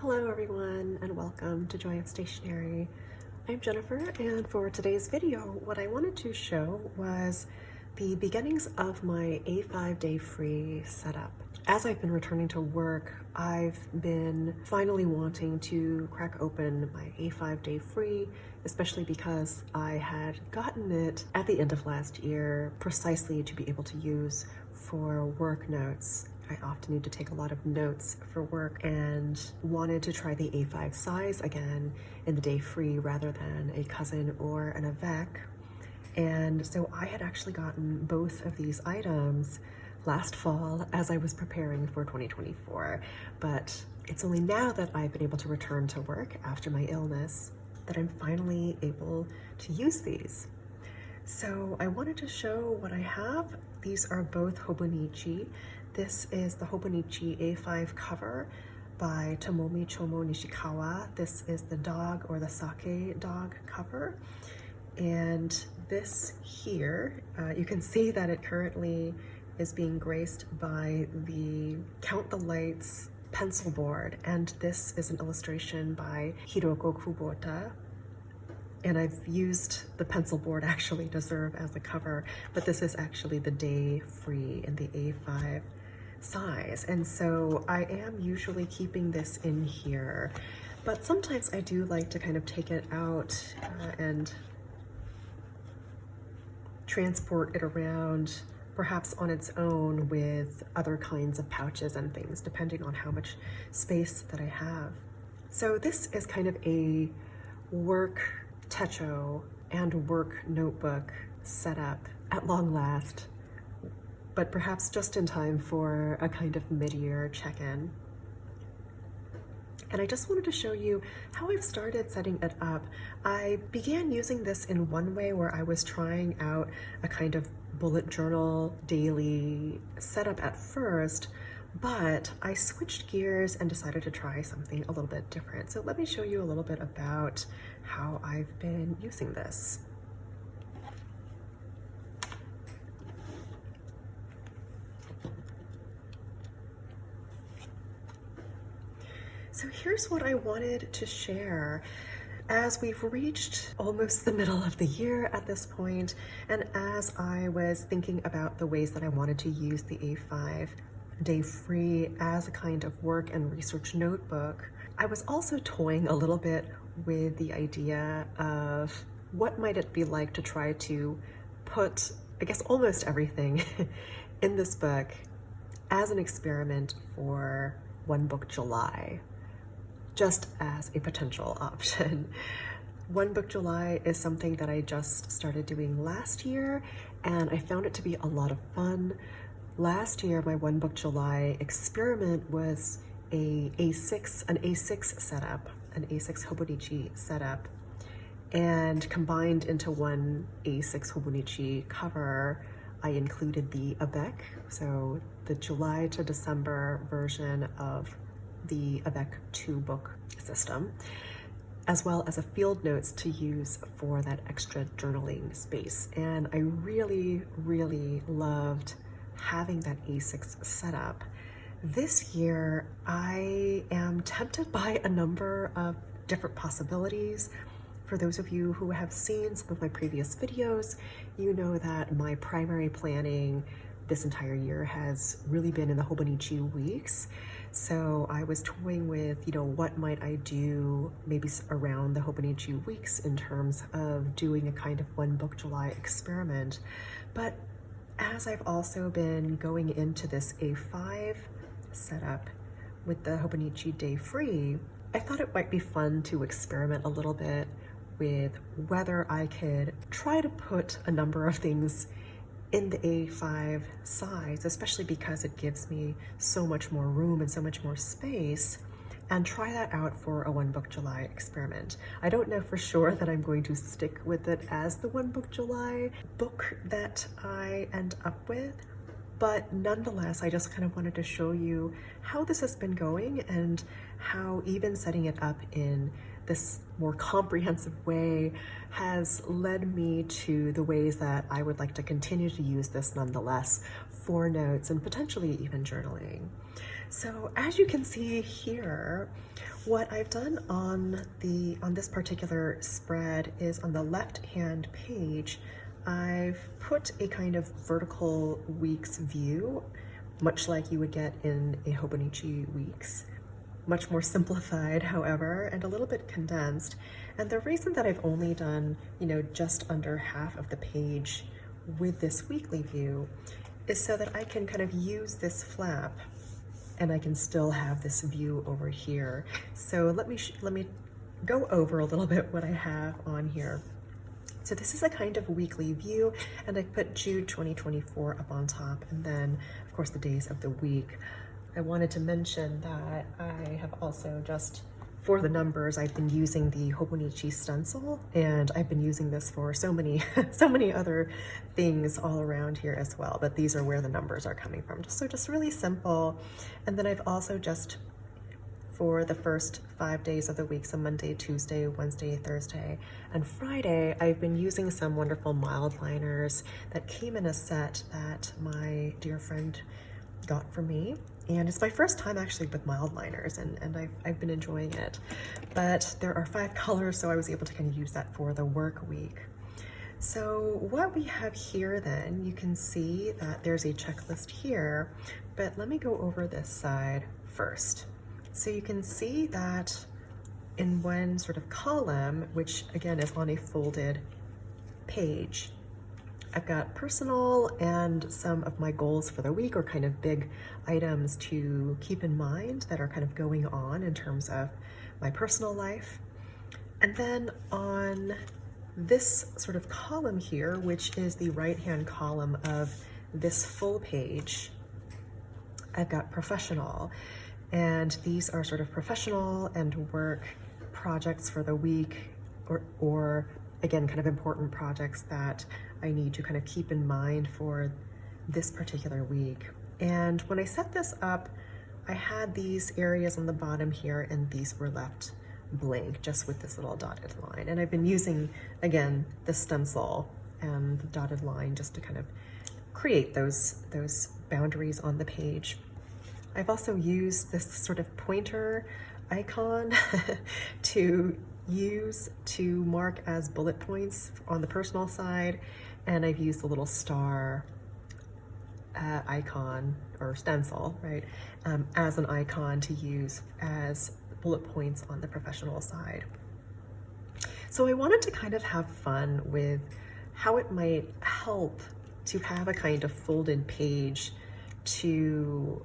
Hello everyone and welcome to Joy of Stationery. I'm Jennifer, and for today's video what I wanted to show was the beginnings of my A5 Day-Free setup. As I've been returning to work, I've been finally wanting to crack open my A5 Day-Free, especially because I had gotten it at the end of last year precisely to be able to use for work notes. I often need to take a lot of notes for work and wanted to try the A5 size again in the Day-Free rather than a cousin or an Avec. And so I had actually gotten both of these items last fall as I was preparing for 2024. But it's only now that I've been able to return to work after my illness that I'm finally able to use these. So I wanted to show what I have. These are both Hobonichi. This is the Hobonichi A5 cover by Tomomi Chomo Nishikawa. This is the dog or the sake dog cover. And this here, you can see that it currently is being graced by the Count the Lights pencil board. And this is an illustration by Hiroko Kubota. And I've used the pencil board actually to serve as a cover, but this is actually the Day-Free in the A5 size. And so I am usually keeping this in here, but sometimes I do like to kind of take it out and transport it around, perhaps on its own with other kinds of pouches and things, depending on how much space that I have. So this is kind of a work techo and work notebook setup at long last, but perhaps just in time for a kind of mid-year check-in. And I just wanted to show you how I've started setting it up. I began using this in one way where I was trying out a kind of bullet journal daily setup at first, but I switched gears and decided to try something a little bit different. So let me show you a little bit about how I've been using this. So here's what I wanted to share. As we've reached almost the middle of the year at this point, and as I was thinking about the ways that I wanted to use the A5 Day-Free as a kind of work and research notebook, I was also toying a little bit with the idea of what might it be like to try to put, I guess, almost everything in this book as an experiment for One Book July, just as a potential option. One Book July is something that I just started doing last year, and I found it to be a lot of fun. Last year, my One Book July experiment was an A6 setup, an A6 Hobonichi setup, and combined into one A6 Hobonichi cover, I included the Avec, so the July to December version of the Avec 2-book system, as well as a field notes to use for that extra journaling space. And I really, really loved having that A6 setup. This year, I am tempted by a number of different possibilities. For those of you who have seen some of my previous videos, you know that my primary planning this entire year has really been in the Hobonichi weeks. So I was toying with, what might I do maybe around the Hobonichi weeks in terms of doing a kind of One Book July experiment. But as I've also been going into this A5 setup with the Hobonichi Day-Free, I thought it might be fun to experiment a little bit with whether I could try to put a number of things in the A5 size, especially because it gives me so much more room and so much more space, and try that out for a One Book July experiment. I don't know for sure that I'm going to stick with it as the One Book July book that I end up with, but nonetheless, I just kind of wanted to show you how this has been going and how even setting it up in this more comprehensive way has led me to the ways that I would like to continue to use this nonetheless for notes and potentially even journaling. So as you can see here, What I've done on this particular spread is on the left-hand page, I've put a kind of vertical weeks view, much like you would get in a Hobonichi weeks. Much more simplified, however, and a little bit condensed. And the reason that I've only done, just under half of the page with this weekly view is so that I can kind of use this flap and I can still have this view over here. So let me go over a little bit what I have on here. So this is a kind of weekly view, and I put June 2024 up on top, and then of course the days of the week. I wanted to mention that I have also just, for the numbers, I've been using the Hobonichi stencil, and I've been using this for so many other things all around here as well, but these are where the numbers are coming from. So just really simple. And then I've also just, for the first 5 days of the week, so Monday, Tuesday, Wednesday, Thursday, and Friday, I've been using some wonderful Mildliners that came in a set that my dear friend got for me. And it's my first time actually with Mildliners, and I've been enjoying it. But there are 5 colors, so I was able to kind of use that for the work week. So what we have here then, you can see that there's a checklist here, but let me go over this side first. So you can see that in one sort of column, which again is on a folded page, I've got personal and some of my goals for the week, or kind of big items to keep in mind that are kind of going on in terms of my personal life. And then on this sort of column here, which is the right-hand column of this full page, I've got professional. And these are sort of professional and work projects for the week, or again, kind of important projects that I need to kind of keep in mind for this particular week. And when I set this up, I had these areas on the bottom here, and these were left blank, just with this little dotted line. And I've been using, again, the stencil and the dotted line just to kind of create those boundaries on the page. I've also used this sort of pointer icon to use to mark as bullet points on the personal side, and I've used the little star icon or stencil, right, as an icon to use as bullet points on the professional side. So I wanted to kind of have fun with how it might help to have a kind of folded page to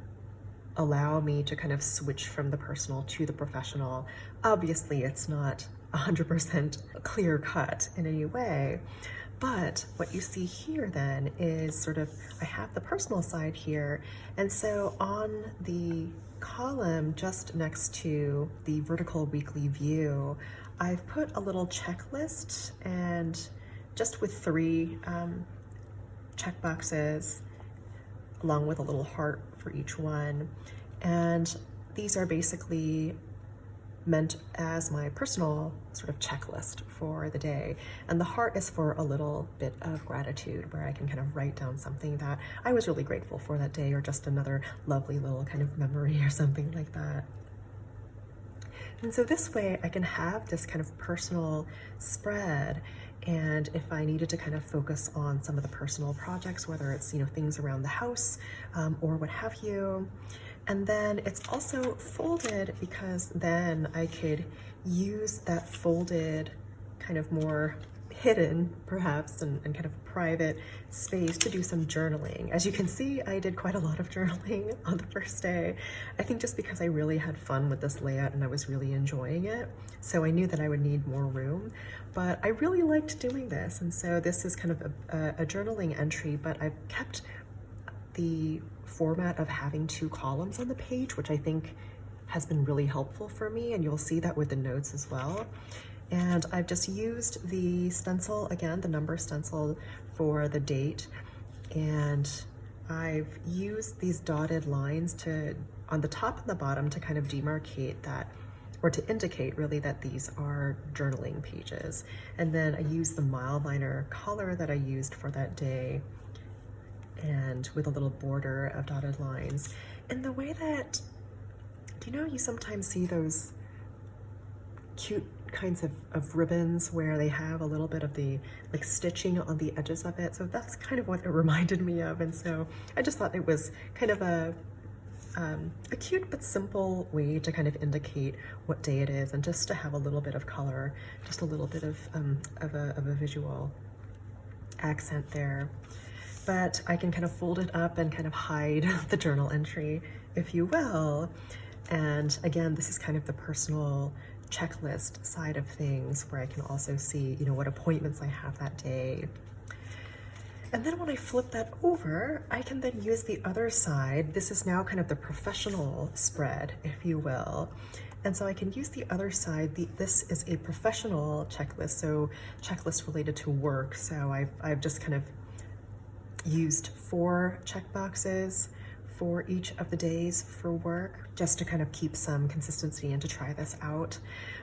allow me to kind of switch from the personal to the professional. Obviously, it's not 100% clear cut in any way, but what you see here then is sort of, I have the personal side here, and so on the column just next to the vertical weekly view, I've put a little checklist, and just with 3 check boxes, along with a little heart for each one. And these are basically meant as my personal sort of checklist for the day. And the heart is for a little bit of gratitude, where I can kind of write down something that I was really grateful for that day, or just another lovely little kind of memory or something like that. And so this way I can have this kind of personal spread, and if I needed to kind of focus on some of the personal projects, whether it's, things around the house or what have you. And then it's also folded, because then I could use that folded kind of more hidden, perhaps, and kind of private space to do some journaling. As you can see, I did quite a lot of journaling on the first day. I think just because I really had fun with this layout and I was really enjoying it. So I knew that I would need more room, but I really liked doing this. And so this is kind of a journaling entry, but I've kept the format of having 2 columns on the page, which I think has been really helpful for me, and you'll see that with the notes as well. And I've just used the stencil, again, the number stencil for the date, and I've used these dotted lines on the top and the bottom to kind of demarcate that, or to indicate really that these are journaling pages. And then I used the Mildliner color that I used for that day, and with a little border of dotted lines. In the way that, you sometimes see those cute kinds of ribbons where they have a little bit of the like stitching on the edges of it. So that's kind of what it reminded me of. And so I just thought it was kind of a cute but simple way to kind of indicate what day it is, and just to have a little bit of color, just a little bit of a visual accent there. But I can kind of fold it up and kind of hide the journal entry, if you will. And again, this is kind of the personal checklist side of things, where I can also see, you know, what appointments I have that day. And then when I flip that over, I can then use the other side. This is now kind of the professional spread, if you will. And so I can use the other side. This is a professional checklist, so checklist related to work. So I've just kind of used 4 checkboxes for each of the days for work, just to kind of keep some consistency and to try this out.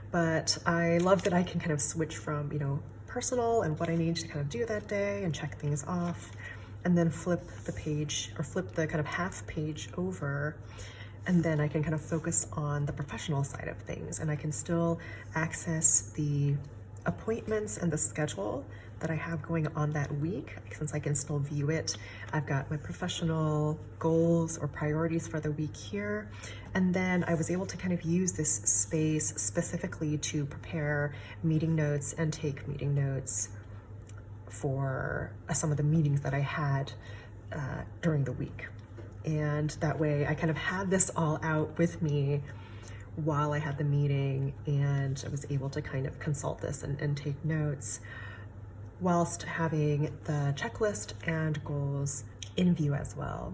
But I love that I can kind of switch from, you know, personal and what I need to kind of do that day and check things off, and then flip the page, or flip the kind of half page over, and then I can kind of focus on the professional side of things, and I can still access the appointments and the schedule that I have going on that week, since I can still view it. I've got my professional goals or priorities for the week here, and then I was able to kind of use this space specifically to prepare meeting notes and take meeting notes for some of the meetings that I had during the week. And that way I kind of had this all out with me while I had the meeting, and I was able to kind of consult this and take notes, whilst having the checklist and goals in view as well.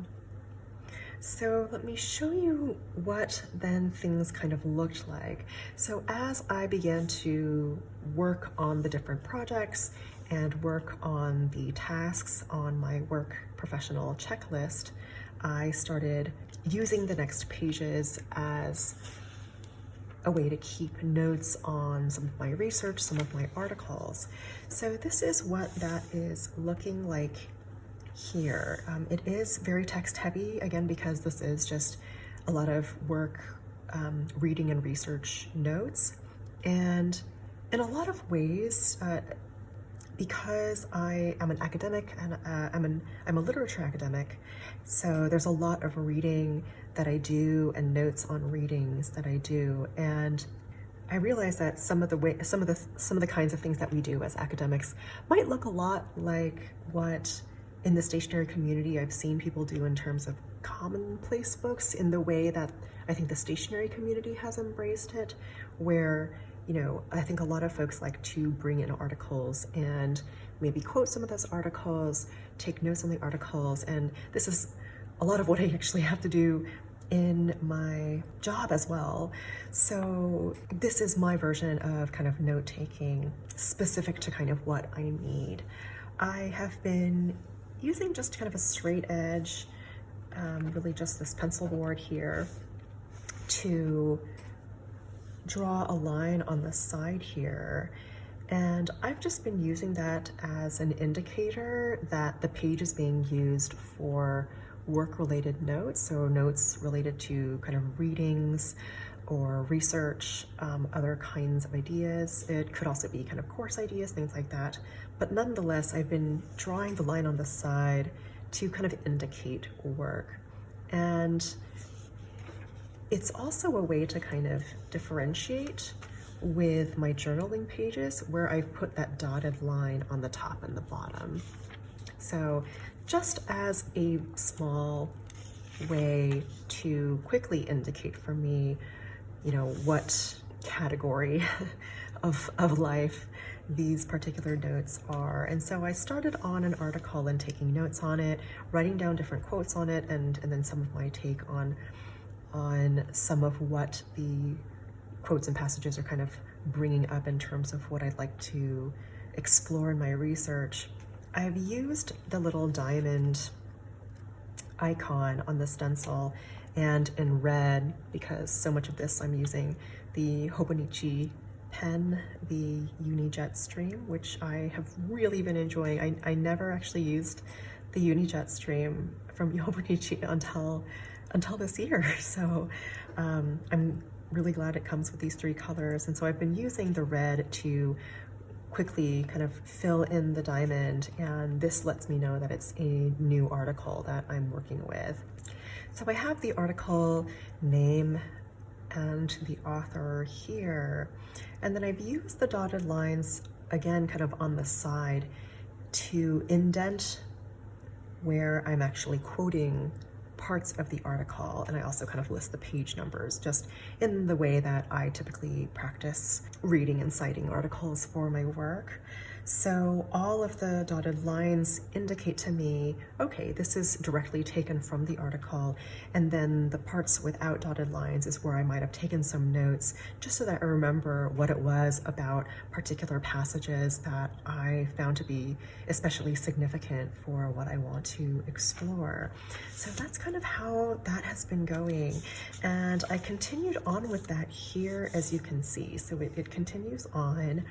So let me show you what then things kind of looked like. So as I began to work on the different projects and work on the tasks on my work professional checklist, I started using the next pages as a way to keep notes on some of my research, some of my articles. So this is what that is looking like here. It is very text heavy, again, because this is just a lot of work, reading and research notes. And in a lot of ways, because I am an academic and I'm a literature academic, so there's a lot of reading that I do and notes on readings that I do, and I realize that some of the kinds of things that we do as academics might look a lot like what in the stationery community I've seen people do in terms of commonplace books, in the way that I think the stationery community has embraced it, where, you know, I think a lot of folks like to bring in articles and maybe quote some of those articles, take notes on the articles, and this is a lot of what I actually have to do in my job as well. So this is my version of kind of note-taking specific to kind of what I need. I have been using just kind of a straight edge, really just this pencil board here, to draw a line on the side here. And I've just been using that as an indicator that the page is being used for work-related notes, so notes related to kind of readings or research, other kinds of ideas. It could also be kind of course ideas, things like that. But nonetheless, I've been drawing the line on the side to kind of indicate work. And it's also a way to kind of differentiate with my journaling pages, where I've put that dotted line on the top and the bottom. So just as a small way to quickly indicate for me, you know, what category of life these particular notes are. And so I started on an article and taking notes on it, writing down different quotes on it, and then some of my take on some of what the quotes and passages are kind of bringing up in terms of what I'd like to explore in my research. I've used the little diamond icon on the stencil and in red, because so much of this I'm using the Hobonichi pen, the Unijet Stream, which I have really been enjoying. I never actually used the Unijet Stream from Hobonichi until this year. So I'm really glad it comes with these 3 colors. And so I've been using the red to quickly kind of fill in the diamond, and this lets me know that it's a new article that I'm working with. So I have the article name and the author here, and then I've used the dotted lines again kind of on the side to indent where I'm actually quoting parts of the article, and I also kind of list the page numbers just in the way that I typically practice reading and citing articles for my work. So all of the dotted lines indicate to me, okay, this is directly taken from the article, and then the parts without dotted lines is where I might have taken some notes just so that I remember what it was about particular passages that I found to be especially significant for what I want to explore. So that's kind of how that has been going, and I continued on with that here, as you can see. So it continues on.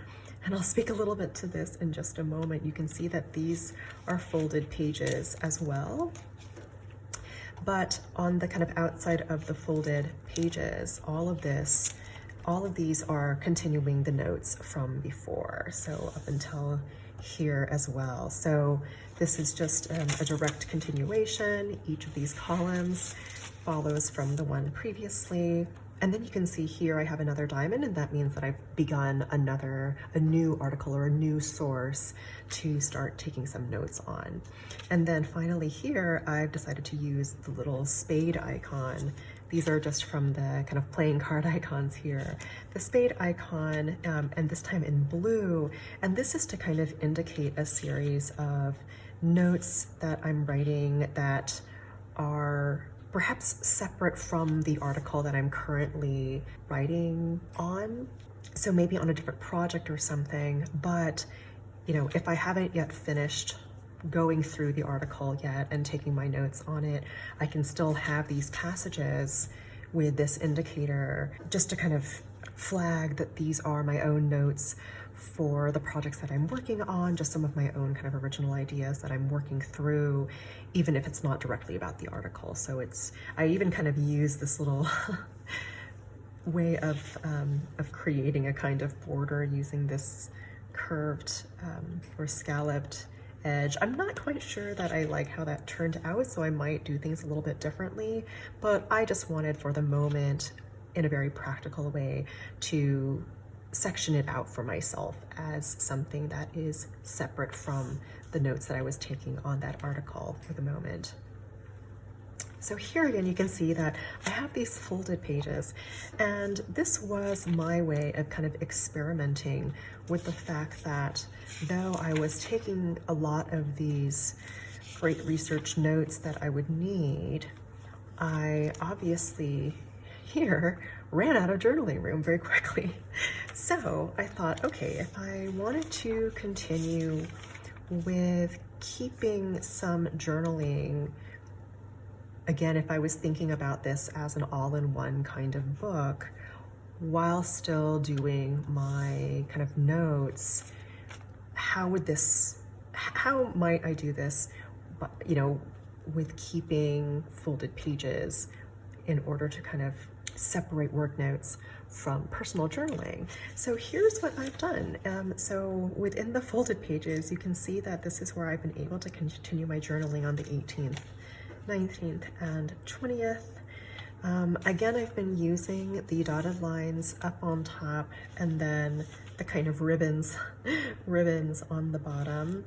And I'll speak a little bit to this in just a moment. You can see that these are folded pages as well. But on the kind of outside of the folded pages, all of these are continuing the notes from before. So up until here as well. So this is just a direct continuation. Each of these columns follows from the one previously. And then you can see here I have another diamond, and that means that I've begun a new article or a new source to start taking some notes on. And then finally here, I've decided to use the little spade icon. These are just from the kind of playing card icons here. The spade icon, and this time in blue, and this is to kind of indicate a series of notes that I'm writing that are perhaps separate from the article that I'm currently writing on. So maybe on a different project or something, but you know, if I haven't yet finished going through the article yet and taking my notes on it, I can still have these passages with this indicator just to kind of flag that these are my own notes for the projects that I'm working on, just some of my own kind of original ideas that I'm working through, even if it's not directly about the article. So I even kind of use this little way of creating a kind of border using this curved or scalloped edge. I'm not quite sure that I like how that turned out, so I might do things a little bit differently, but I just wanted for the moment, in a very practical way, to section it out for myself as something that is separate from the notes that I was taking on that article for the moment. So here again, you can see that I have these folded pages, and this was my way of kind of experimenting with the fact that though I was taking a lot of these great research notes that I would need, I obviously here ran out of journaling room very quickly. So I thought, okay, if I wanted to continue with keeping some journaling, again, if I was thinking about this as an all-in-one kind of book, while still doing my kind of notes, how might I do this, you know, with keeping folded pages in order to kind of separate work notes from personal journaling? So here's what I've done. So within the folded pages, you can see that this is where I've been able to continue my journaling on the 18th, 19th, and 20th. Again, I've been using the dotted lines up on top and then the kind of ribbons on the bottom,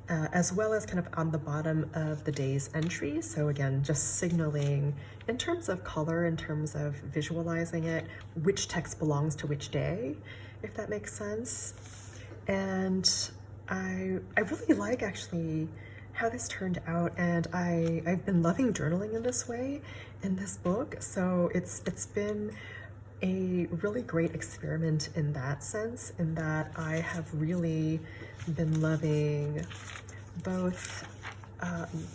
as well as kind of on the bottom of the day's entry. So again, just signaling in terms of color, in terms of visualizing it, which text belongs to which day, if that makes sense. And I really like actually how this turned out, and I've been loving journaling in this way in this book. So it's been a really great experiment in that sense, in that I have really been loving both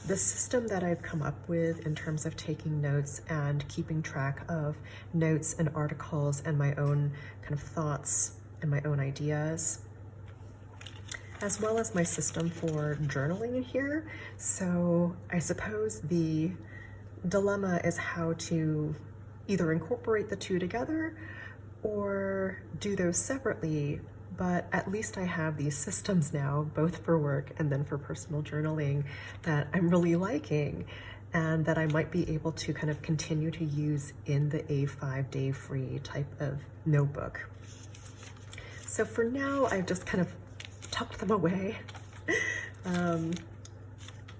the system that I've come up with in terms of taking notes and keeping track of notes and articles and my own kind of thoughts and my own ideas, as well as my system for journaling in here. So I suppose the dilemma is how to either incorporate the two together or do those separately, but at least I have these systems now, both for work and then for personal journaling, that I'm really liking and that I might be able to kind of continue to use in the A5 Day-Free type of notebook. So for now, I've just kind of tucked them away,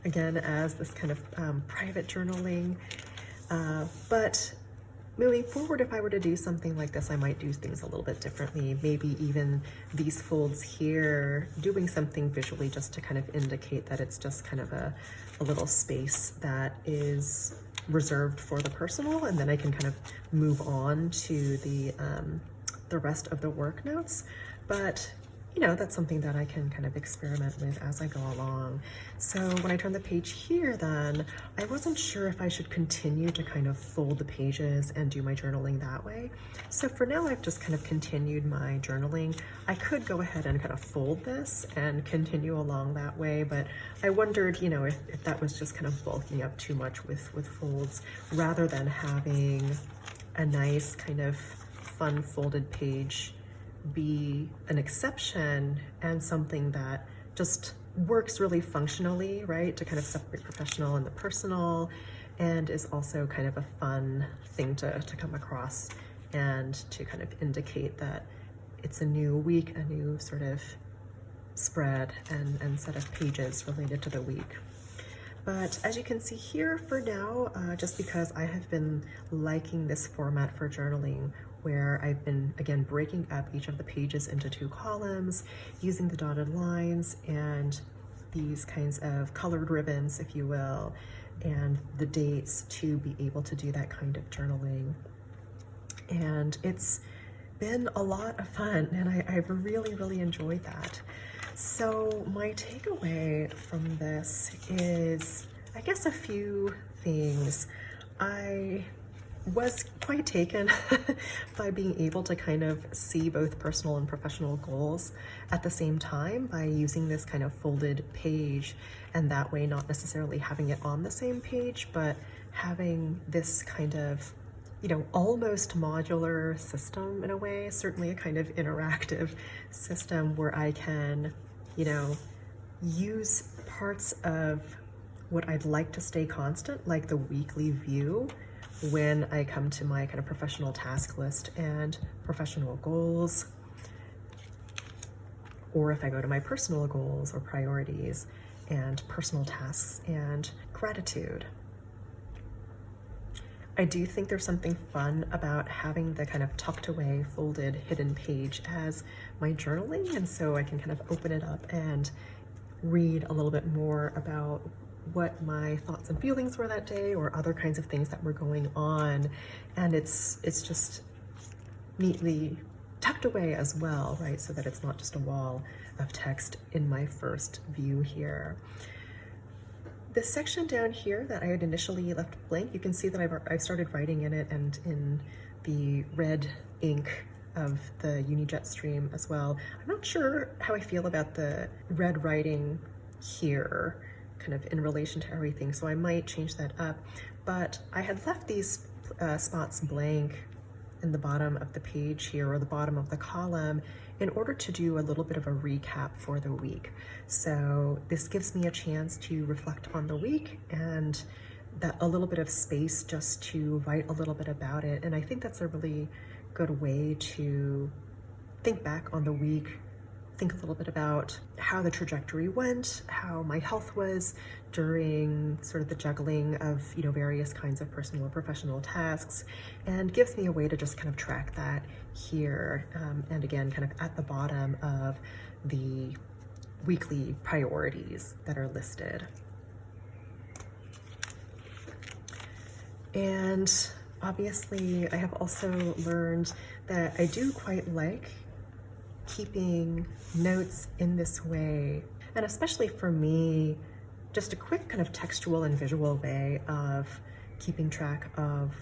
again, as this kind of private journaling. But moving forward, if I were to do something like this, I might do things a little bit differently. Maybe even these folds here, doing something visually just to kind of indicate that it's just kind of a little space that is reserved for the personal, and then I can kind of move on to the rest of the work notes. But you know, that's something that I can kind of experiment with as I go along. So when I turn the page here, then I wasn't sure if I should continue to kind of fold the pages and do my journaling that way. So for now, I've just kind of continued my journaling. I could go ahead and kind of fold this and continue along that way, but I wondered, you know, if that was just kind of bulking up too much with folds, rather than having a nice kind of fun folded page be an exception and something that just works really functionally, right? To kind of separate professional and the personal, and is also kind of a fun thing to come across and to kind of indicate that it's a new week, a new sort of spread and set of pages related to the week. But as you can see here for now, just because I have been liking this format for journaling, where I've been, again, breaking up each of the pages into two columns, using the dotted lines and these kinds of colored ribbons, if you will, and the dates to be able to do that kind of journaling. And it's been a lot of fun, and I've really, really enjoyed that. So my takeaway from this is, I guess, a few things. I was quite taken by being able to kind of see both personal and professional goals at the same time by using this kind of folded page, and that way not necessarily having it on the same page, but having this kind of, you know, almost modular system in a way, certainly a kind of interactive system where I can, you know, use parts of what I'd like to stay constant, like the weekly view, when I come to my kind of professional task list and professional goals, or if I go to my personal goals or priorities and personal tasks and gratitude. I do think there's something fun about having the kind of tucked away, folded, hidden page as my journaling, and so I can kind of open it up and read a little bit more about what my thoughts and feelings were that day, or other kinds of things that were going on. And it's just neatly tucked away as well, right? So that it's not just a wall of text in my first view here. This section down here that I had initially left blank, you can see that I've started writing in it, and in the red ink of the Unijet stream as well. I'm not sure how I feel about the red writing here, kind of in relation to everything, so I might change that up. But I had left these spots blank in the bottom of the page here, or the bottom of the column, in order to do a little bit of a recap for the week. So this gives me a chance to reflect on the week, and that a little bit of space just to write a little bit about it. And I think that's a really good way to think back on the week, think a little bit about how the trajectory went, how my health was during sort of the juggling of, you know, various kinds of personal or professional tasks, and gives me a way to just kind of track that here. And again, kind of at the bottom of the weekly priorities that are listed. And obviously, I have also learned that I do quite like keeping notes in this way, and especially for me, just a quick kind of textual and visual way of keeping track of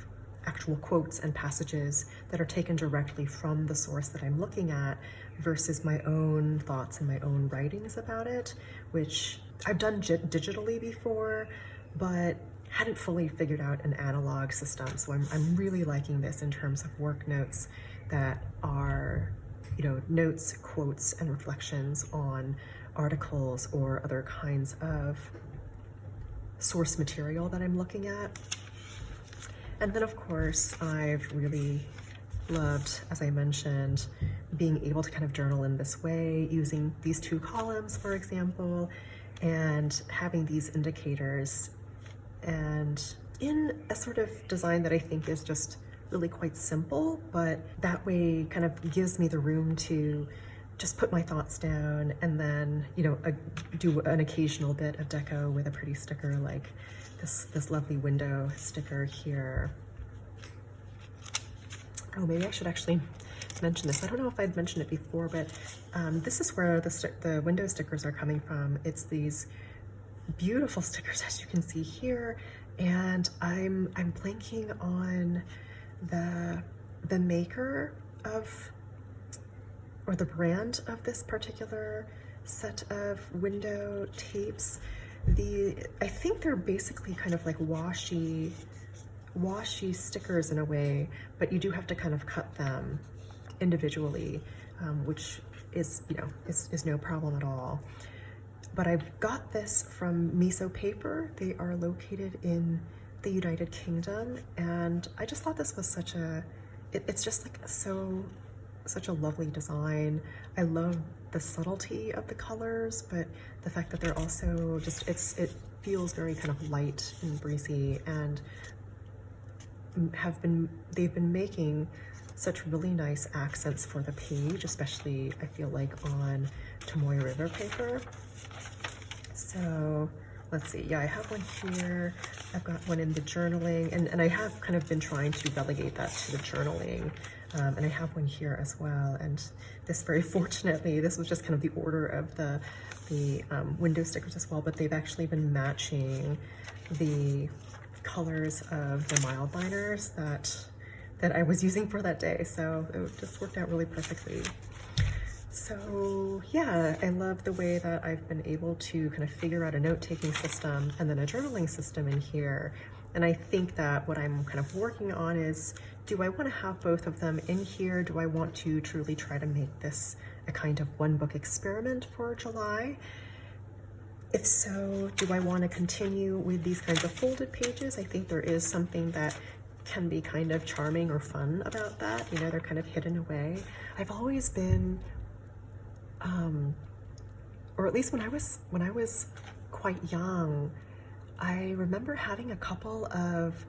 actual quotes and passages that are taken directly from the source that I'm looking at, versus my own thoughts and my own writings about it, which I've done digitally before, but hadn't fully figured out an analog system. So I'm really liking this in terms of work notes that are, you know, notes, quotes, and reflections on articles or other kinds of source material that I'm looking at. And then of course, I've really loved, as I mentioned, being able to kind of journal in this way, using these 2 columns, for example, and having these indicators, and in a sort of design that I think is just really quite simple, but that way kind of gives me the room to just put my thoughts down and then, you know, do an occasional bit of deco with a pretty sticker like this lovely window sticker here. Oh, maybe I should actually mention this. I don't know if I'd mentioned it before, but this is where the window stickers are coming from. It's these beautiful stickers, as you can see here, and I'm blanking on the maker of, or the brand of this particular set of window tapes. I think they're basically kind of like washy stickers in a way, but you do have to kind of cut them individually, which is, you know, is no problem at all. But I've got this from Miso Paper. They are located in the United Kingdom, and I just thought this was such a, it's just like such a lovely design. I love the subtlety of the colors, but the fact that they're also just, it feels very kind of light and breezy, and they've been making such really nice accents for the page, especially I feel like on Tomoe River paper. So let's see, yeah, I have one here. I've got one in the journaling, and I have kind of been trying to relegate that to the journaling. And I have one here as well. And this, very fortunately, this was just kind of the order of the window stickers as well, but they've actually been matching the colors of the Mildliners that I was using for that day. So it just worked out really perfectly. So yeah, I love the way that I've been able to kind of figure out a note-taking system and then a journaling system in here. And I think that what I'm kind of working on is, do I want to have both of them in here? Do I want to truly try to make this a kind of one book experiment for July? If so, do I want to continue with these kinds of folded pages? I think there is something that can be kind of charming or fun about that. You know, they're kind of hidden away. I've always been, or at least when I was quite young, I remember having a couple of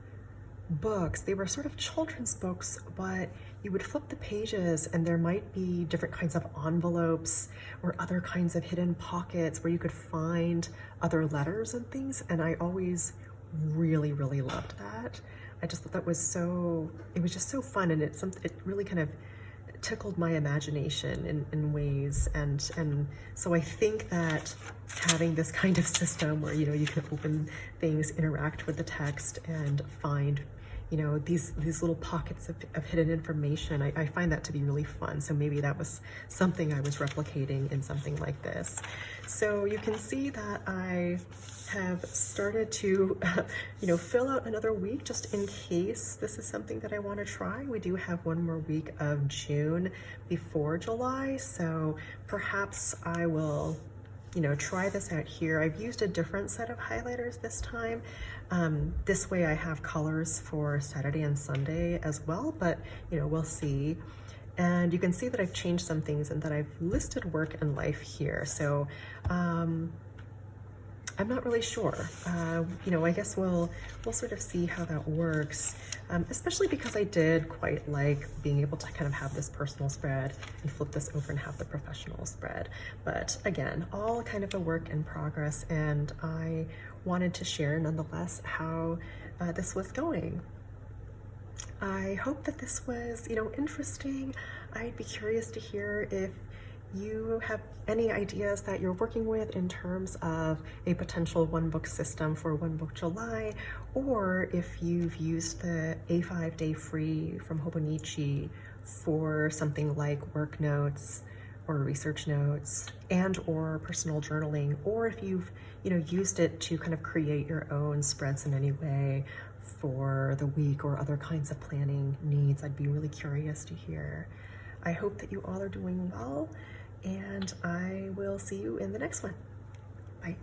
books. They were sort of children's books, but you would flip the pages and there might be different kinds of envelopes or other kinds of hidden pockets where you could find other letters and things. And I always really, really loved that. I just thought that was it was just so fun, and it really kind of tickled my imagination in ways. And so I think that having this kind of system where, you know, you can open things, interact with the text, and find, you know, these little pockets of hidden information, I find that to be really fun. So maybe that was something I was replicating in something like this. So you can see that I have started to, you know, fill out another week just in case this is something that I want to try. We do have one more week of June before July, so perhaps I will, you know, try this out here. I've used a different set of highlighters this time. This way I have colors for Saturday and Sunday as well, but, you know, we'll see. And you can see that I've changed some things and that I've listed work and life here. So I'm not really sure. You know, I guess we'll sort of see how that works, especially because I did quite like being able to kind of have this personal spread and flip this over and have the professional spread. But again, all kind of a work in progress, and I wanted to share nonetheless how this was going. I hope that this was, you know, interesting. I'd be curious to hear if you have any ideas that you're working with in terms of a potential one book system for One Book July, or if you've used the A5 Day-Free from Hobonichi for something like work notes or research notes and or personal journaling, or if you've used it to kind of create your own spreads in any way for the week or other kinds of planning needs. I'd be really curious to hear. I hope that you all are doing well, and I will see you in the next one. Bye.